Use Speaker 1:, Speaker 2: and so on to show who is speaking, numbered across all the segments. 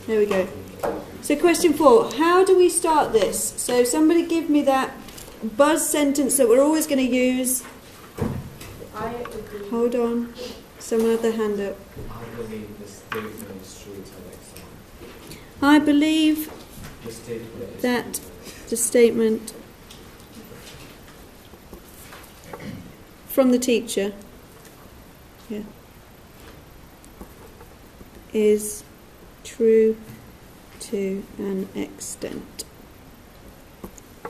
Speaker 1: There we go. So question 4, how do we start this? So somebody give me that buzz sentence that we're always going to use. Hold on. Someone had their hand up.
Speaker 2: I believe the statement is true to an extent.
Speaker 1: I believe
Speaker 2: The statement is
Speaker 1: that the statement from the teacher is true to an extent.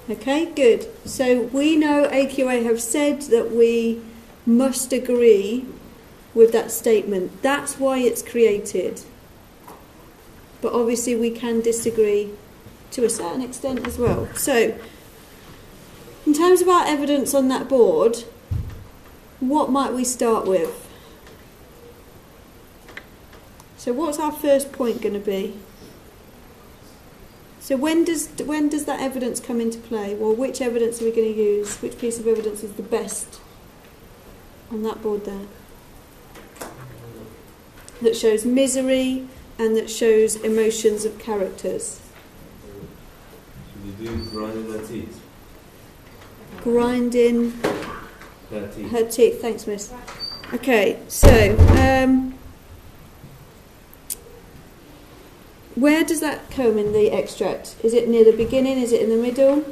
Speaker 1: Okay, good. So we know AQA have said that we must agree with that statement. That's why it's created. But obviously we can disagree to a certain extent as well. So, in terms of our evidence on that board, what might we start with? So what's our first point going to be? So when does that evidence come into play? Well, which evidence are we going to use? Which piece of evidence is the best on that board there? That shows misery and that shows emotions of characters.
Speaker 3: Should we do grinding her teeth?
Speaker 1: Grinding
Speaker 3: Her teeth.
Speaker 1: her teeth. Thanks, miss. Okay, so where does that come in the extract? Is it near the beginning? Is it in the middle?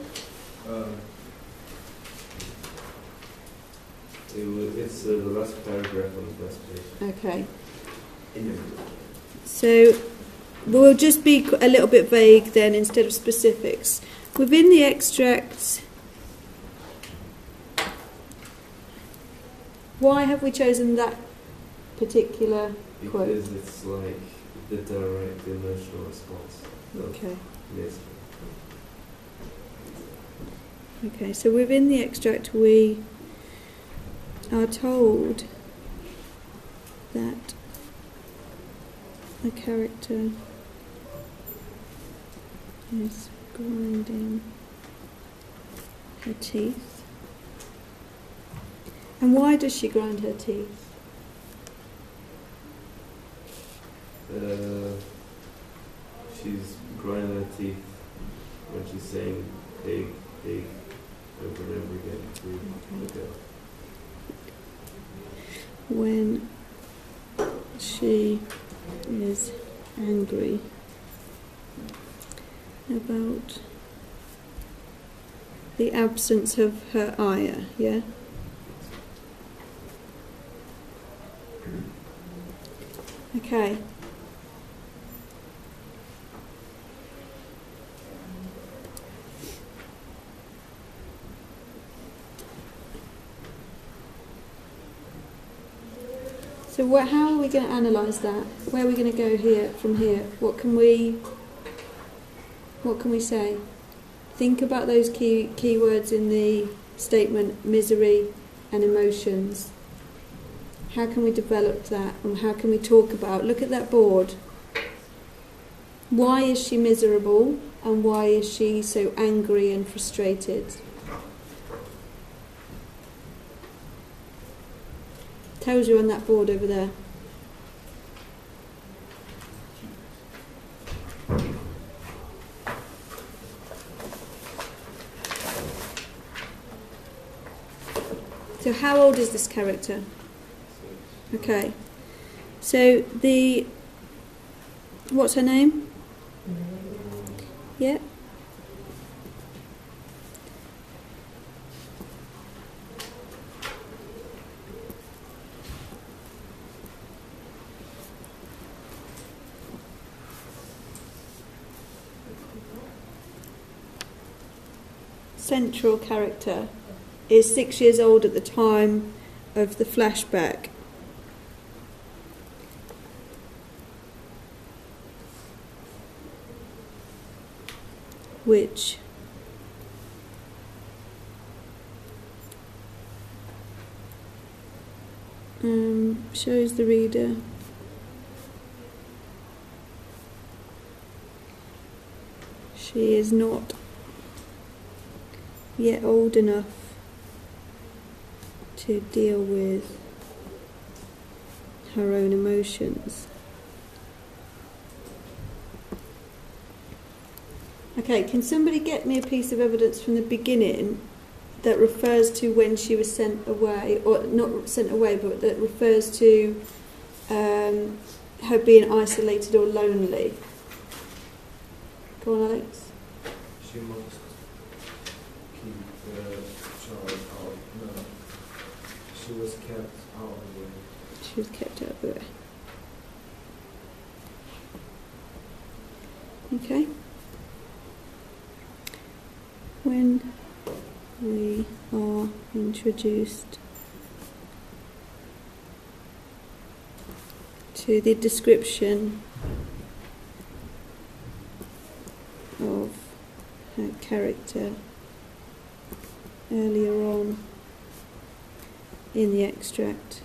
Speaker 3: It's the last paragraph on the last page.
Speaker 1: Okay.
Speaker 3: In the middle.
Speaker 1: So we'll just be a little bit vague then instead of specifics. Within the extract, why have we chosen that particular quote?
Speaker 3: Because it's like the direct emotional response.
Speaker 1: Okay.
Speaker 3: Yes.
Speaker 1: Okay, so within the extract we are told that a character is grinding her teeth. And why does she grind her teeth?
Speaker 3: She's grinding her teeth when she's saying pig, pig over and over again. Okay.
Speaker 1: When she is angry about the absence of her ire, yeah? Okay. So how are we going to analyse that? Where are we going to go here from here? What can we say? Think about those key words in the statement: misery and emotions. How can we develop that, and how can we talk about? Look at that board. Why is she miserable, and why is she so angry and frustrated? Tells you on that board over there. So how old is this character? Okay. So what's her name? Yeah. Central character is 6 years old at the time of the flashback. Which shows the reader she is not yet old enough to deal with her own emotions. Okay, can somebody get me a piece of evidence from the beginning that refers to when she was sent away, or not sent away, but that refers to her being isolated or lonely? Go on, Alex.
Speaker 2: She must keep the child out. No, she was kept out of the way.
Speaker 1: She was kept out of the way. Okay. When we are introduced to the description of her character earlier on in the extract,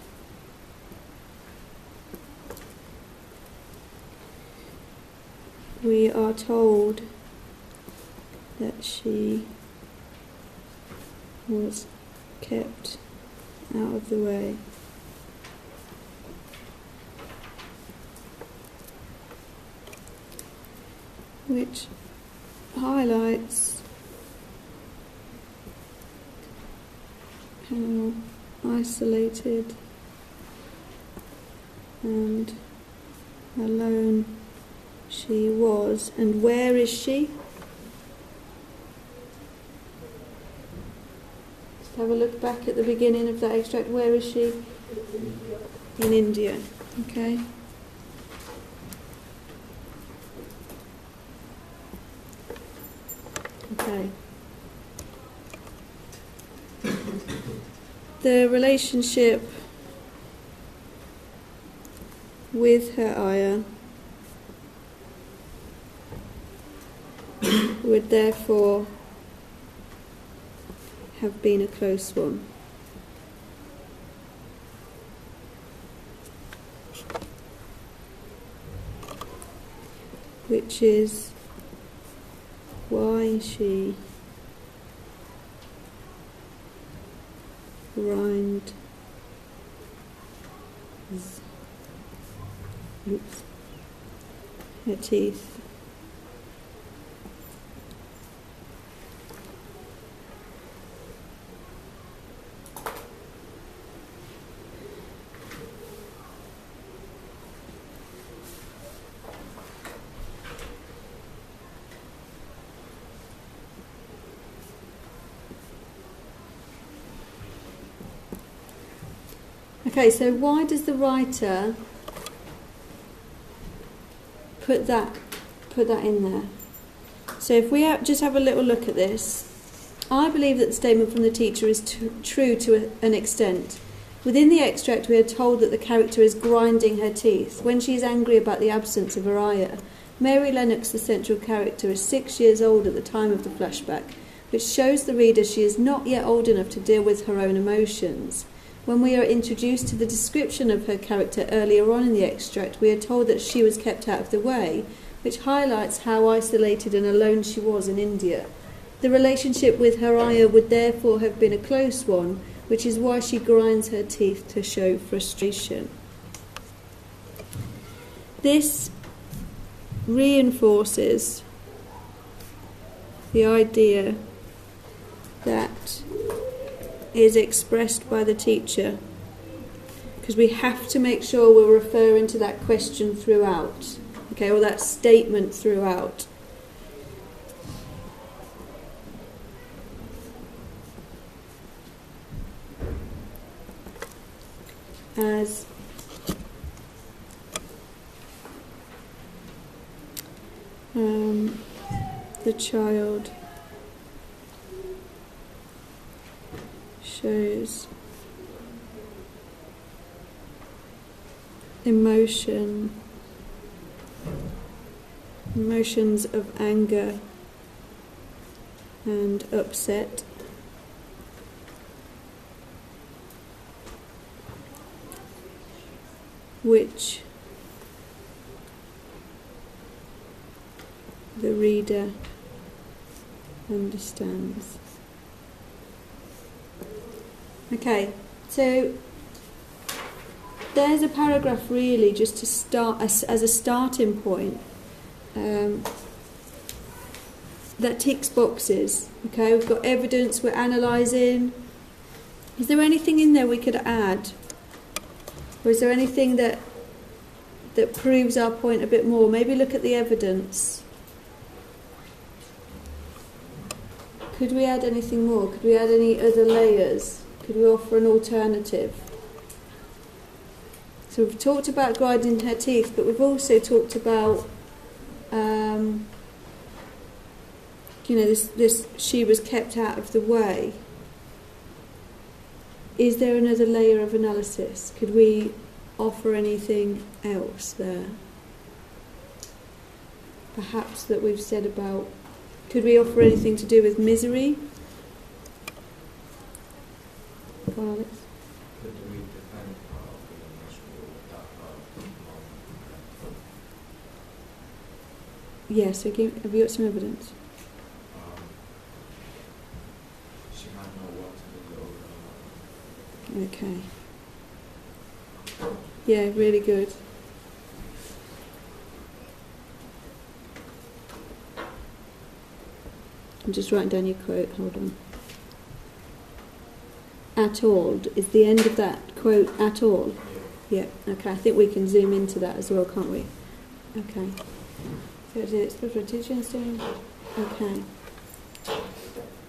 Speaker 1: we are told that she was kept out of the way. Which highlights how isolated and alone she was. And where is she? Let's have a look back at the beginning of that extract. Where is she? In India. Okay. Okay. The relationship with her ayah would therefore have been a close one. Which is why she grind her teeth. Okay, so why does the writer put that in there? So if we just have a little look at this, I believe that the statement from the teacher is true to an extent. Within the extract we are told that the character is grinding her teeth. When she is angry about the absence of her ayah, Mary Lennox, the central character, is 6 years old at the time of the flashback, which shows the reader she is not yet old enough to deal with her own emotions. When we are introduced to the description of her character earlier on in the extract, we are told that she was kept out of the way, which highlights how isolated and alone she was in India. The relationship with her ayah would therefore have been a close one, which is why she grinds her teeth to show frustration. This reinforces the idea that is expressed by the teacher, because we have to make sure we're referring to that question throughout, okay, or that statement throughout. As the child shows emotions of anger and upset, which the reader understands. Okay, so there's a paragraph really just to start as a starting point. that ticks boxes. Okay, we've got evidence, we're analysing. Is there anything in there we could add? Or is there anything that proves our point a bit more? Maybe look at the evidence. Could we add anything more? Could we add any other layers? Could we offer an alternative? So we've talked about grinding her teeth, but we've also talked about, this she was kept out of the way. Is there another layer of analysis? Could we offer anything else there? Perhaps that we've said about, could we offer anything to do with misery? Alex?
Speaker 2: Could we defend part of the miserable with that part of
Speaker 1: Yes, have you got some evidence?
Speaker 2: she might not want to be over.
Speaker 1: Okay. Yeah, really good. I'm just writing down your quote, hold on. At all, is the end of that quote at all? Yeah, okay, I think we can zoom into that as well, can't we? Okay. So it's for teachers. Okay.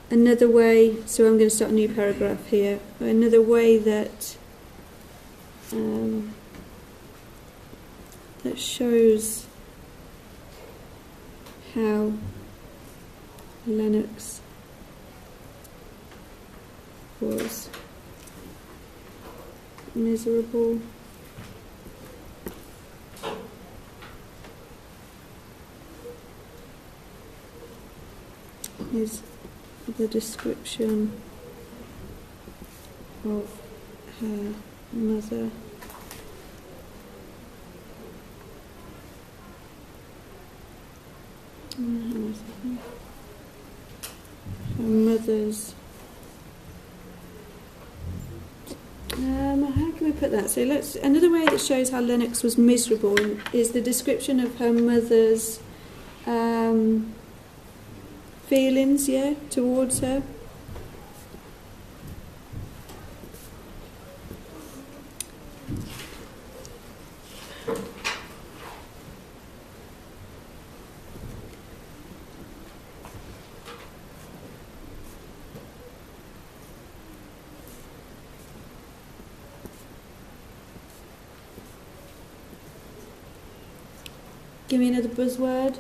Speaker 1: Another way, so I'm going to start a new paragraph here. Another way that that shows how Lennox was miserable is the description of her mother her mother's how can we put that? So another way that shows how Lennox was miserable is the description of her mother's feelings, towards her. Give me another buzzword.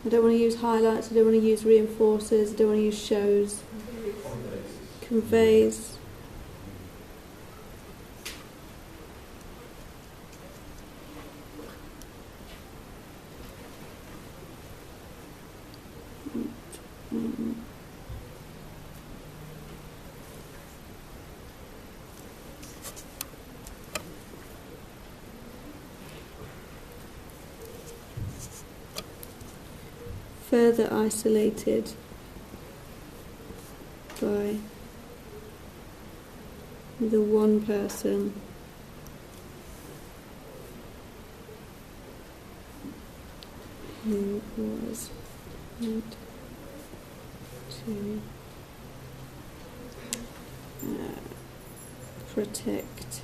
Speaker 1: I don't want to use highlights, I don't want to use reinforcers, I don't want to use shows. Conveys. Further isolated by the one person who was meant to protect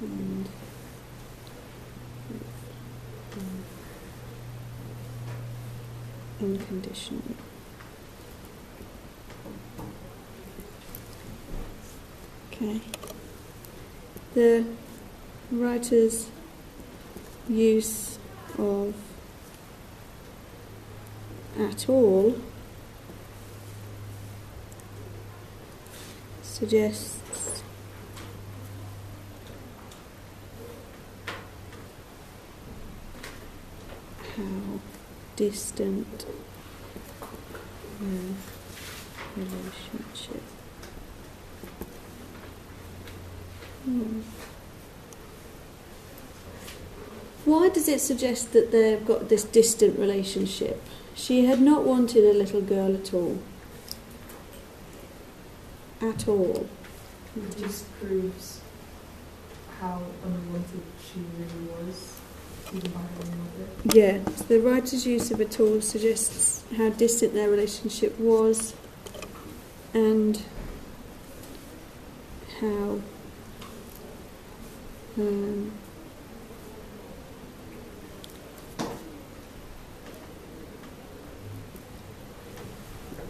Speaker 1: and unconditionally. Okay. The writer's use of at all suggests how distant the relationship was. Why does it suggest that they've got this distant relationship? She had not wanted a little girl at all. At all.
Speaker 4: It just proves how unwanted she really was.
Speaker 1: Yeah, so the writer's use of a tool suggests how distant their relationship was and how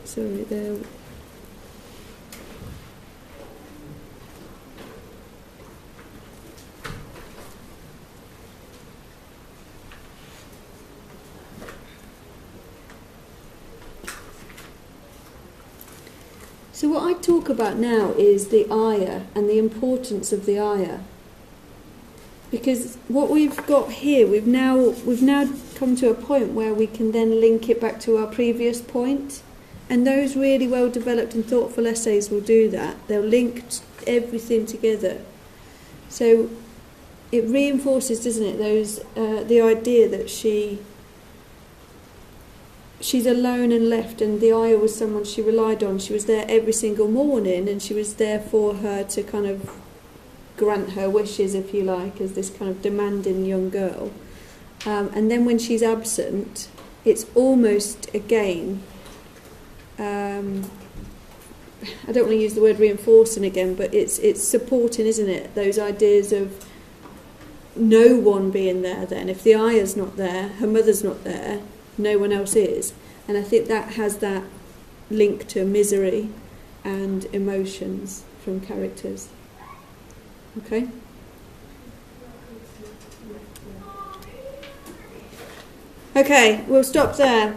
Speaker 1: sorry, there. So what I talk about now is the ayah and the importance of the ayah. Because what we've got here, we've now come to a point where we can then link it back to our previous point. And those really well developed and thoughtful essays will do that. They'll link everything together. So it reinforces, doesn't it, the idea that she's alone and left, and the ayah was someone she relied on. She was there every single morning, and she was there for her to kind of grant her wishes, if you like, as this kind of demanding young girl. And then when she's absent, it's almost again, I don't want to use the word reinforcing again, but it's supporting, isn't it, those ideas of no one being there then. If the ayah's not there, her mother's not there, no one else is. And I think that has that link to misery and emotions from characters. Okay? Okay, we'll stop there.